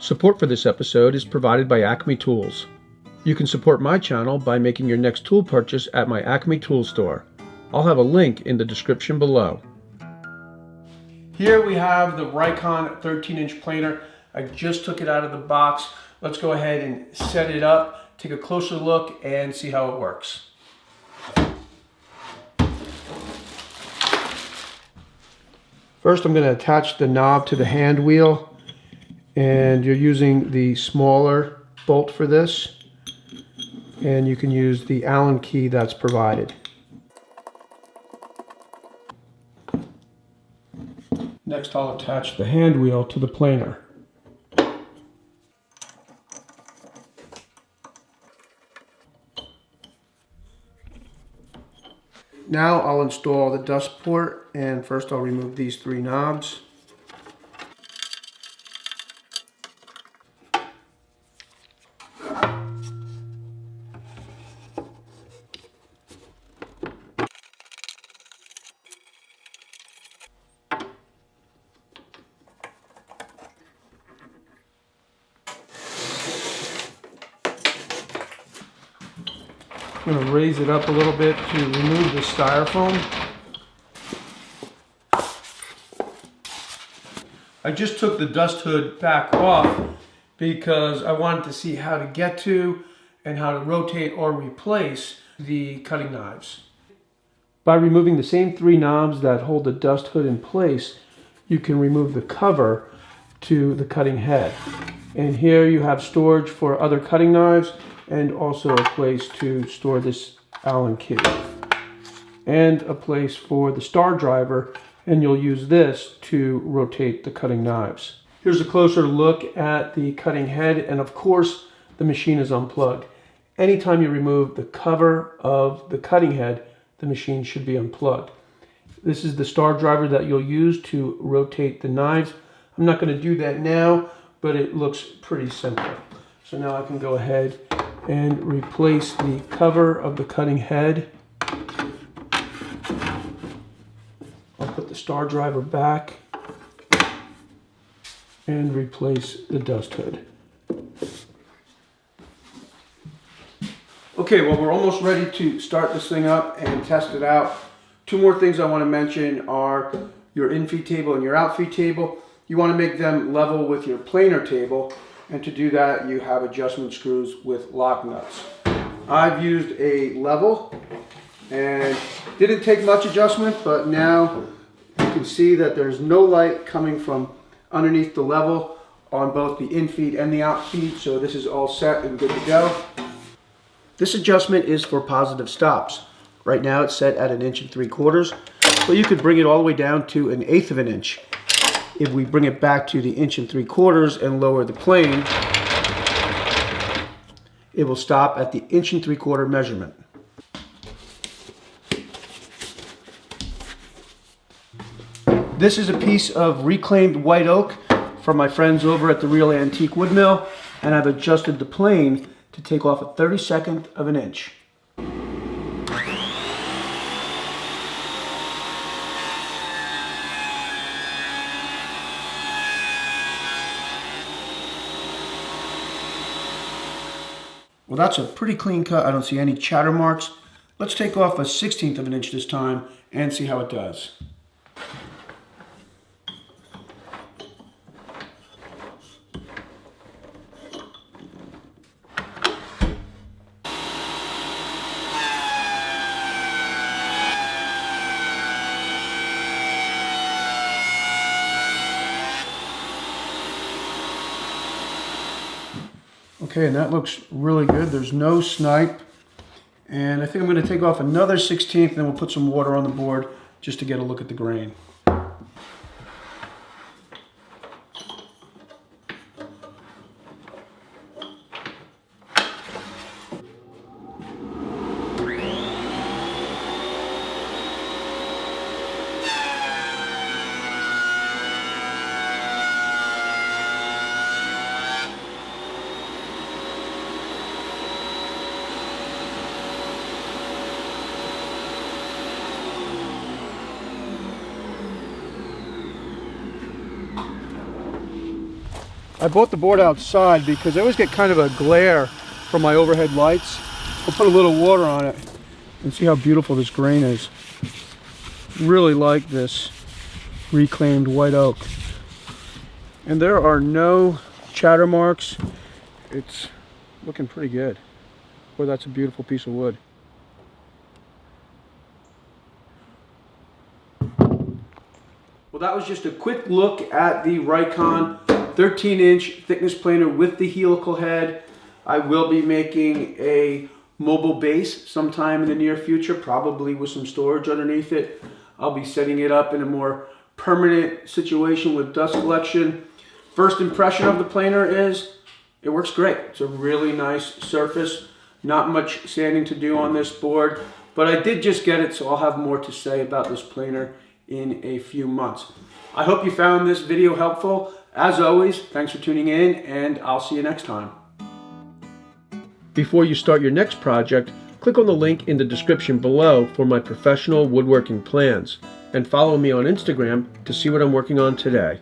Support for this episode is provided by Acme Tools. You can support my channel by making your next tool purchase at my Acme Tool store. I'll have a link in the description below. Here we have the Rikon 13-inch planer. I just took it out of the box. Let's go ahead and set it up, take a closer look, and see how it works. First, I'm going to attach the knob to the hand wheel. And you're using the smaller bolt for this, and you can use the Allen key that's provided. Next, I'll attach the hand wheel to the planer. Now I'll install the dust port, and first I'll remove these three knobs. I'm going to raise it up a little bit to remove the styrofoam. I just took the dust hood back off because I wanted to see how to get to and how to rotate or replace the cutting knives. By removing the same three knobs that hold the dust hood in place, you can remove the cover to the cutting head. And here you have storage for other cutting knives, and also a place to store this Allen key, and a place for the star driver, and you'll use this to rotate the cutting knives. Here's a closer look at the cutting head, and of course the machine is unplugged. Anytime you remove the cover of the cutting head, the machine should be unplugged. This is the star driver that you'll use to rotate the knives. I'm not going to do that now, but it looks pretty simple. So now I can go ahead and replace the cover of the cutting head. I'll put the star driver back and replace the dust hood. Okay, well, we're almost ready to start this thing up and test it out. Two more things I want to mention are your in-feed table and your out-feed table. You want to make them level with your planer table. And to do that, you have adjustment screws with lock nuts. I've used a level and didn't take much adjustment, but now you can see that there's no light coming from underneath the level on both the in-feed and the out-feed, so this is all set and good to go. This adjustment is for positive stops. Right now it's set at 1 3/4 inches, but you could bring it all the way down to 1/8 of an inch. If we bring it back to the 1 3/4 inches and lower the plane, it will stop at the 1 3/4 inch measurement. This is a piece of reclaimed white oak from my friends over at the Real Antique Wood Mill, and I've adjusted the plane to take off 1/32 of an inch. Well, that's a pretty clean cut. I don't see any chatter marks. Let's take off 1/16 of an inch this time and see how it does. Okay, and that looks really good. There's no snipe. And I think I'm going to take off another 1/16, and then we'll put some water on the board just to get a look at the grain. I bought the board outside because I always get kind of a glare from my overhead lights. I'll put a little water on it and see how beautiful this grain is. Really like this reclaimed white oak. And there are no chatter marks. It's looking pretty good. Boy, that's a beautiful piece of wood. Well, that was just a quick look at the Rikon 13-inch thickness planer with the helical head. I will be making a mobile base sometime in the near future, probably with some storage underneath it. I'll be setting it up in a more permanent situation with dust collection. First impression of the planer is it works great. It's a really nice surface. Not much sanding to do on this board, but I did just get it, so I'll have more to say about this planer in a few months. I hope you found this video helpful. As always, thanks for tuning in, and I'll see you next time. Before you start your next project, click on the link in the description below for my professional woodworking plans, and follow me on Instagram to see what I'm working on today.